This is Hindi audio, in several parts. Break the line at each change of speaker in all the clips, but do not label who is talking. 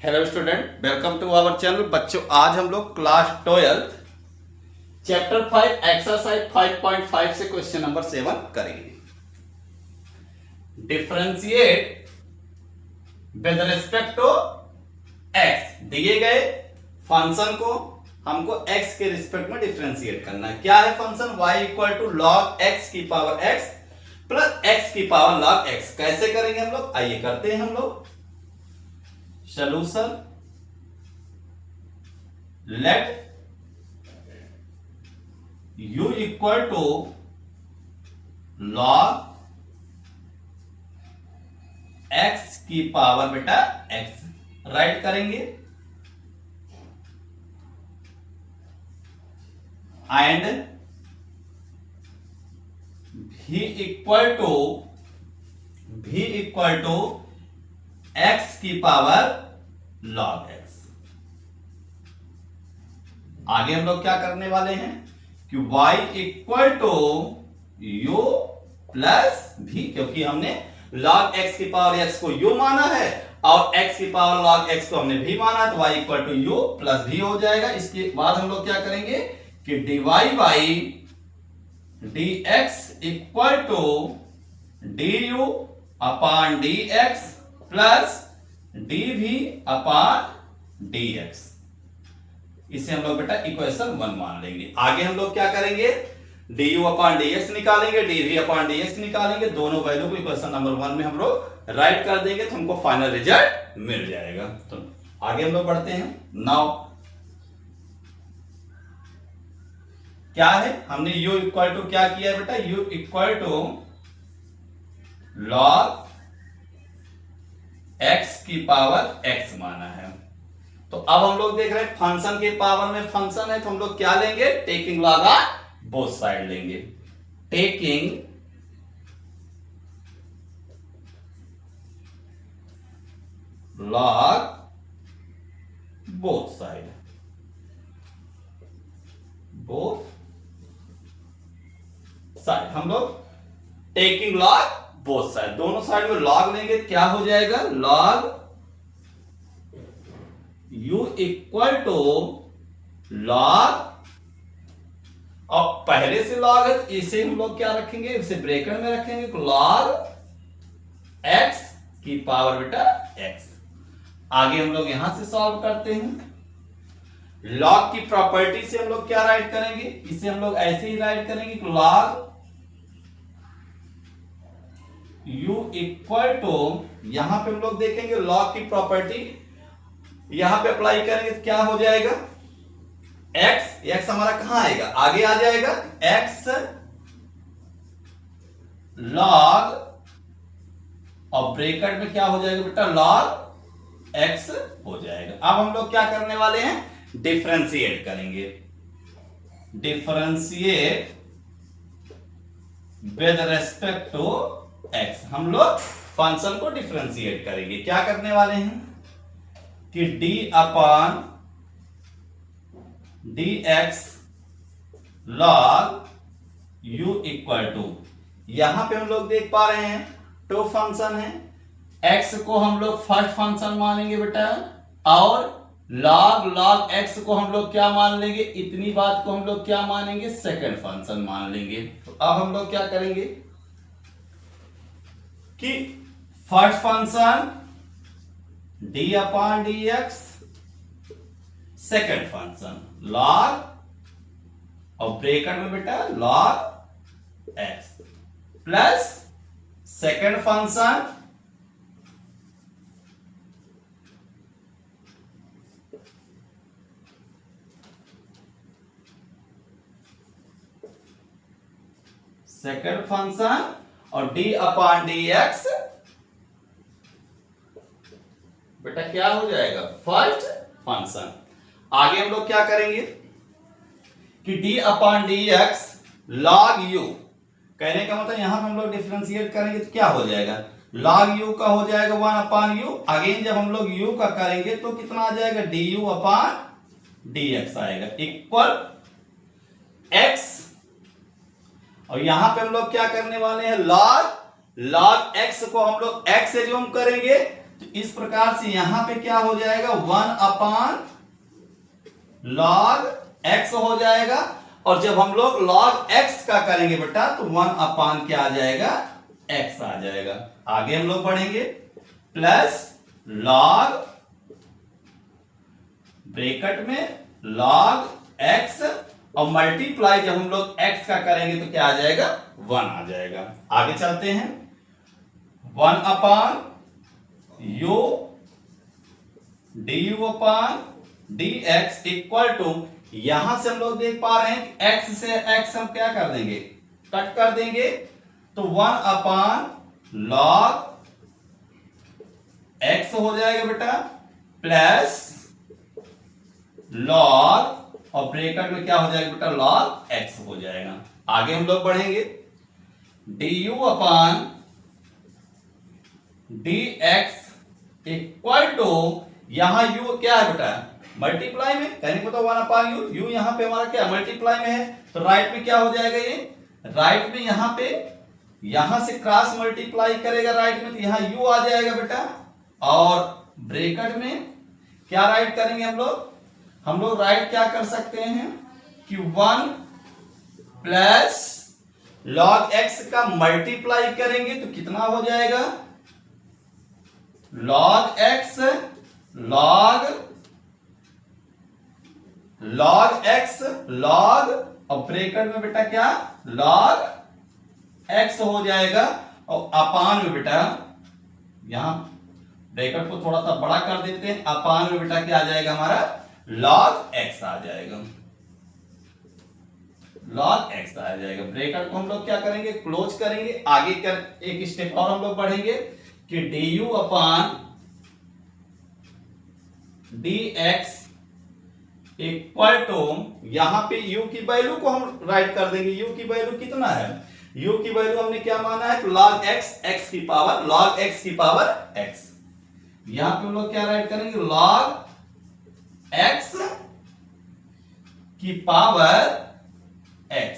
Hello student, welcome to our channel. बच्चों, आज हम लोग क्लास 12 चैप्टर 5 एक्सरसाइज 5.5 से क्वेश्चन नंबर 7 करेंगे। Differentiate with respect to x. दिए गए फंक्शन को हमको x के रिस्पेक्ट में डिफरेंशिएट करना है। क्या है function? y equal to log x की पावर x प्लस x की पावर लॉग x। कैसे करेंगे हम लोग? आइए करते हैं हम लोग solution. Let u equal to log x की पावर बेटा x राइट करेंगे and v equal to x की पावर log x। आगे हम लोग क्या करने वाले हैं कि y equal to u plus v, क्योंकि हमने log x की पावर x को u माना है और x की पावर log x को हमने v माना है, तो y equal to u plus v हो जाएगा। इसके बाद हम लोग क्या करेंगे कि dy by dx equal to du upon dx plus dv upon dx। इसे हम लोग बेटा इक्वेशन 1 मान लेंगे। आगे हम लोग क्या करेंगे, du अपॉन dx निकालेंगे, dv अपॉन dx निकालेंगे। दोनों वैल्यू को इक्वेशन नंबर 1 में हम लोग राइट कर देंगे तो हमको फाइनल रिजल्ट मिल जाएगा। तो आगे हम लोग बढ़ते हैं। नाउ क्या है, हमने u इक्वल टू क्या किया है बेटा, u equal to log x की पावर x माना है। तो अब हम लोग देख रहे हैं फंक्शन के पावर में फंक्शन है, तो हम लोग क्या लेंगे, taking log on both side लेंगे। Taking log both side, both side हम लोग टेकिंग लॉग बोथ साइड, दोनों साइड में लॉग लेंगे। क्या हो जाएगा, log u equal to log, और पहले से लॉग है तो इसे हम लोग क्या रखेंगे, इसे ब्रैकेट में रखेंगे, लॉग x की पावर बेटा x। आगे हम लोग यहां से सॉल्व करते हैं। लॉग की प्रॉपर्टी से हम लोग क्या राइट करेंगे, इसे हम लोग ऐसे ही राइट करेंगे कि लॉग u इक्वल टू, यहां पे हम लोग देखेंगे लॉग की प्रॉपर्टी यहां पे अप्लाई करेंगे तो क्या हो जाएगा, x हमारा कहां आएगा, आगे आ जाएगा x लॉग, और ब्रैकेट में क्या हो जाएगा बेटा, लॉग x हो जाएगा। अब हम लोग क्या करने वाले हैं, डिफरेंशिएट करेंगे। Differentiate with respect to x, हम लोग फंक्शन को डिफरेंशिएट करेंगे। क्या करने वाले हैं कि d upon dx log u equal to, यहां पे हम लोग देख पा रहे हैं टू फंक्शन है, x को हम लोग फर्स्ट फंक्शन मानेंगे बेटा, और log x को हम लोग क्या मान लेंगे, इतनी बात को हम लोग क्या मानेंगे, सेकंड फंक्शन मान लेंगे। तो अब हम लोग क्या करेंगे कि first function d upon dx, second function log, और ब्रैकेट में बेटा log x plus second function और d अपॉन dx बेटा क्या हो जाएगा, फर्स्ट फंक्शन। आगे हम लोग क्या करेंगे कि d upon dx log u, कहने का मतलब यहां पे हम लोग डिफरेंशिएट करेंगे तो क्या हो जाएगा, log u का हो जाएगा 1 अपॉन u। अगेन जब हम लोग u का करेंगे तो कितना आ जाएगा, du अपॉन dx आएगा इक्वल x, और यहां पे हम लोग क्या करने वाले हैं, log x को हम लोग x से जो हम करेंगे तो इस प्रकार से यहां पे क्या हो जाएगा, 1 log x हो जाएगा। और जब हम लोग log x का करेंगे बेटा तो 1 क्या आ जाएगा, x आ जाएगा। आगे हम लोग बढ़ेंगे, प्लस log ब्रैकेट में log x और मल्टीप्लाई जब हम लोग x का करेंगे तो क्या आ जाएगा, 1 आ जाएगा। आगे चलते हैं, 1 u dx इक्वल टू, यहां से हम लोग देख पा रहे हैं कि x से x हम क्या कर देंगे, कट कर देंगे, तो 1 log x हो जाएगा बेटा, प्लस log और ब्रैकेट में क्या हो जाएगा बेटा, log x हो जाएगा। आगे हम लोग बढ़ेंगे, dx इक्वल टू, यहां u क्या है बेटा, मल्टीप्लाई में, कहने को तो 1 u यहां पे हमारा क्या मल्टीप्लाई में है, तो राइट में क्या हो जाएगा, ये राइट में यहां पे, यहां से क्रॉस मल्टीप्लाई करेगा राइट में तो यहां u आ जाएगा बेटा, और ब्रैकेट में क्या राइट करेंगे हम लोग राइट क्या कर सकते हैं कि 1 प्लस log x का मल्टीप्लाई करेंगे तो कितना हो जाएगा, log x log x log और ब्रैकेट में बेटा क्या log x हो जाएगा, और अपान में बेटा यहां ब्रैकेट को थोड़ा सा बड़ा कर देते हैं, अपान में बेटा क्या आ जाएगा हमारा log x आ जाएगा, log x आ जाएगा। ब्रैकेट को हम लोग क्या करेंगे, क्लोज करेंगे। आगे कर एक स्टेप और हम लोग बढ़ेंगे कि du upon dx equal to, यहां पे u की वैल्यू को हम राइट कर देंगे, u की वैल्यू कितना है, u की वैल्यू हमने क्या माना है, log x x की पावर log x की पावर x, यहां पे हम लोग क्या राइट करेंगे, log x की पावर x,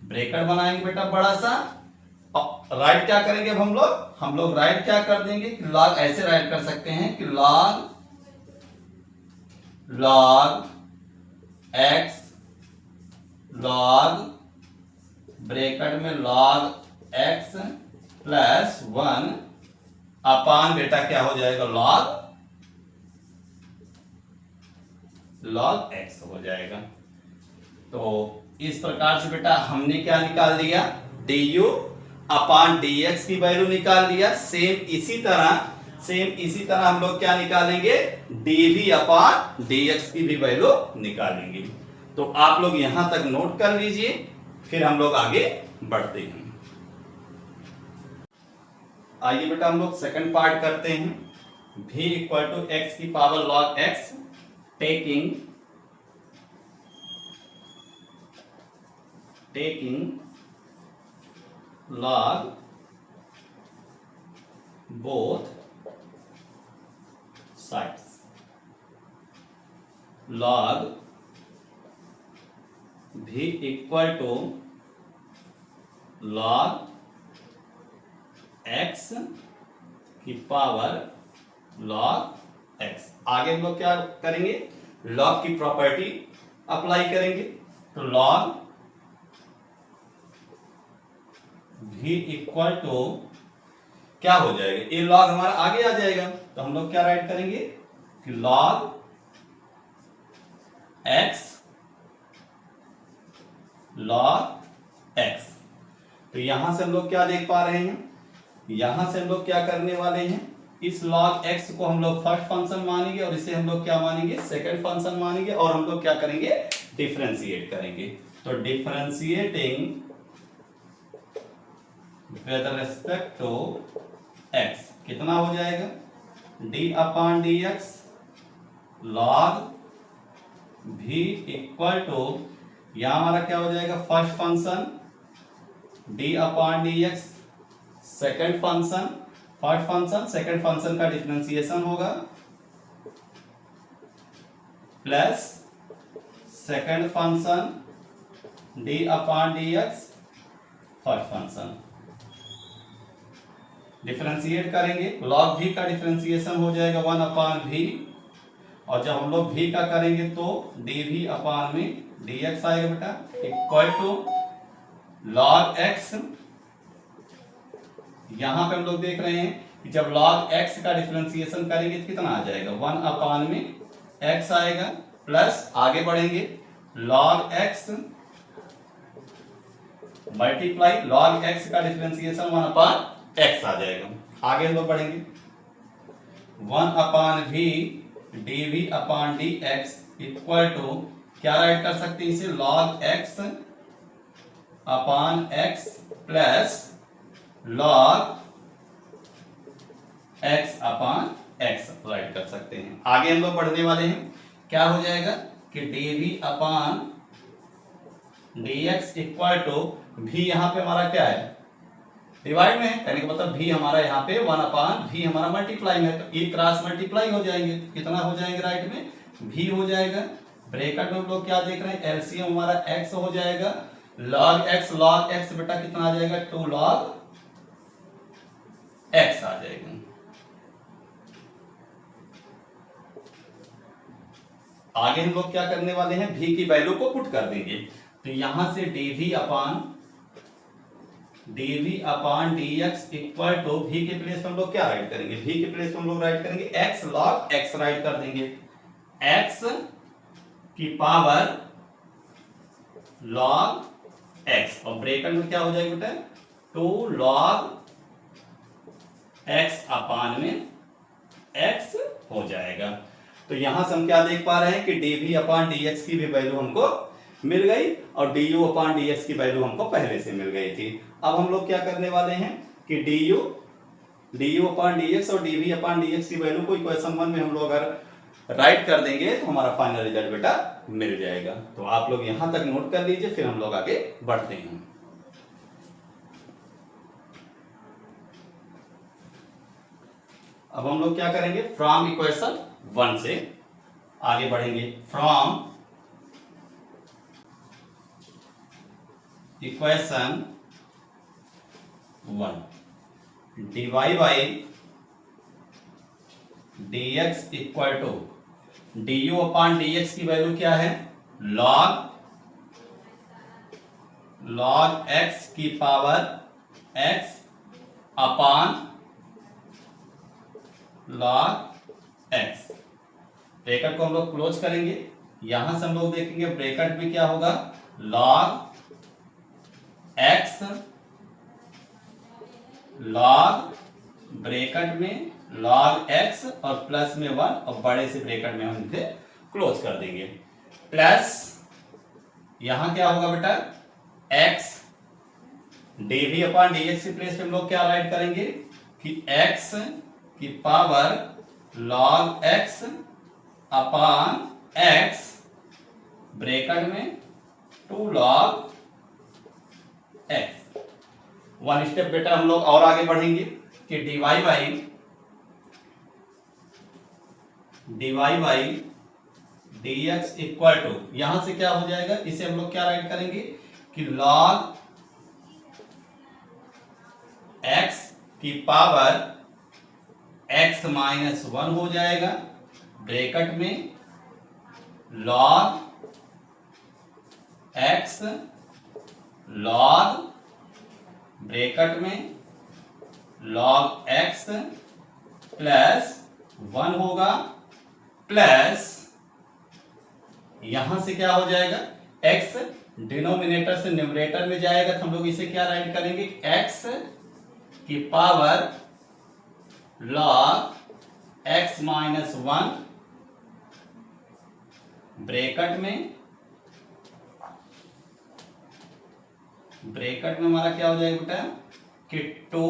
ब्रैकेट बनाएंगे बेटा बड़ा सा, और राइट क्या करेंगे अब हम लोग राइट क्या कर देंगे कि log, ऐसे राइट कर सकते हैं कि log x log ब्रैकेट में log x प्लस 1 अपान बेटा क्या हो जाएगा, log x हो जाएगा। तो इस प्रकार से बेटा हमने क्या निकाल दिया, du अपान dx की वैल्यू निकाल दिया। सेम इसी तरह हम लोग क्या निकालेंगे, dv अपान dx की भी वैल्यू निकालेंगे। तो आप लोग यहां तक नोट कर लीजिए, फिर हम लोग आगे बढ़ते हैं। आइए बेटा हम लोग सेकंड पार्ट करते हैं, v इक्वल टू x की power log x taking log both sides, log v equal to log x की पावर log x। आगे हम लोग क्या करेंगे, log की प्रॉपर्टी अप्लाई करेंगे, तो log v इक्वल टू क्या हो जाएगा, ये log हमारा आगे आ जाएगा, तो हम लोग क्या राइट करेंगे कि log x log x। तो यहां से हम लोग क्या देख पा रहे हैं, यहां से हम लोग क्या करने वाले हैं, इस log x को हम लोग फर्स्ट फंक्शन मानेंगे और इसे हम लोग क्या मानेंगे, सेकंड फंक्शन मानेंगे, और हम लोग क्या करेंगे, डिफरेंशिएट करेंगे। तो differentiating with respect to x कितना हो जाएगा, d upon dx log v equal to, यहां हमारा क्या हो जाएगा, first function d upon dx, second function first function second function का डिफरेंशिएशन होगा, plus second function d upon dx first function. Differentiate करेंगे, log v का डिफरेंशिएशन हो जाएगा 1/v, और जब हम लोग v का करेंगे तो dv अपान में dx आएगा बेटा, इक्वल टू log x। यहां पे हम लोग देख रहे हैं कि जब log x का डिफरेंशिएशन करेंगे तो कितना आ जाएगा, 1/में x आएगा, प्लस आगे बढ़ेंगे log x multiply log x का डिफरेंशिएशन 1/x आ जाएगा। आगे हम लोग बढ़ेंगे 1/v dv upon dx equal to क्या राइट कर सकते हैं इसे, log x upon x plus log x upon x right कर सकते हैं। आगे हम लोग बढ़ने वाले हैं, क्या हो जाएगा कि dv upon dx equal to v, यहां पे हमारा क्या है, डिवाइड में है, कहने का मतलब v हमारा यहाँ पे 1/v हमारा मल्टीप्लाई में है, तो एक क्रॉस मल्टीप्लाई हो जाएंगे, कितना हो जाएंगे राइट में, v हो जाएगा। ब्रैकेट में हम लोग क्या देख रहे हैं, एलसीएम हमारा x हो जाएगा, log x बेटा कितना आ जाएगा, 2 log x आ जाएगा। आगे हम लोग क्या करने वाले हैं, v की वैल्यू को पुट कर देंगे, तो यहां से dv upon dx equal to v के प्लेस में हम लोग क्या राइट करेंगे, v के प्लेस में हम लोग राइट करेंगे x log x राइट कर देंगे, x की पावर log x, और ब्रैकेट में क्या हो जाएगा बेटा, 2 log x अपान में x हो जाएगा। तो यहां से हम क्या देख पा रहे हैं कि dv अपान dx की भी वैल्यू हमको मिल गई, और du अपान dx की वैल्यू हमको पहले से मिल गई थी। अब हम लोग क्या करने वाले हैं कि du अपान dx और dv अपान dx की वैल्यू को इक्वेशन 1 में हम लोग अगर राइट कर देंगे तो हमारा फाइनल रिजल्ट बेटा मिल जाएगा। तो आप लोग यहां तक नोट कर लीजिए, फिर हम लोग आगे बढ़ते हैं। अब हम लोग क्या करेंगे, फ्रॉम इक्वेशन 1 से आगे बढ़ेंगे, from equation 1 dy by dx equal to du upon dx की वैल्यू क्या है, log x की power x upon log x। Bracket को हम लोग क्लोज करेंगे, यहां से हम लोग देखेंगे ब्रैकेट में क्या होगा, log x log ब्रैकेट में log x और प्लस में 1, और बड़े से ब्रैकेट में हम इसे क्लोज कर देंगे, प्लस यहां क्या होगा बेटा, x dv अपान dx की प्लेस पे हम लोग क्या राइट करेंगे कि x की power log x upon x bracket में 2 log x। 1 स्टेप बेटा हम लोग और आगे बढ़ेंगे कि dy by dx equal to, यहां से क्या हो जाएगा, इसे हम लोग क्या राइट करेंगे कि log x की पावर x माइनस 1 हो जाएगा, ब्रैकेट में log x log ब्रैकेट में log x प्लस 1 होगा, प्लस यहां से क्या हो जाएगा, x डिनोमिनेटर से न्यूमरेटर में जाएगा, तो हम लोग इसे क्या राइट करेंगे, x की power log x minus 1 bracket में हमारा क्या हो जाएगा बेटा कि 2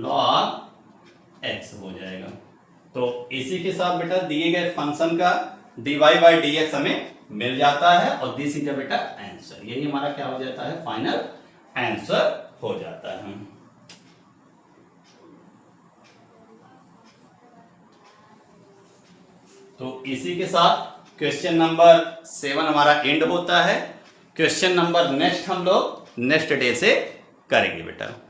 log x हो जाएगा। तो इसी के साथ बेटा दिए गए फंक्शन का dy बाई dx हमें मिल जाता है, और दिस इज बेटा आंसर, यही हमारा क्या हो जाता है, फाइनल आंसर हो जाता है। तो इसी के साथ क्वेश्चन नंबर 7 हमारा एंड होता है। क्वेश्चन नंबर नेक्स्ट हम लोग नेक्स्ट डे से करेंगे बेटा।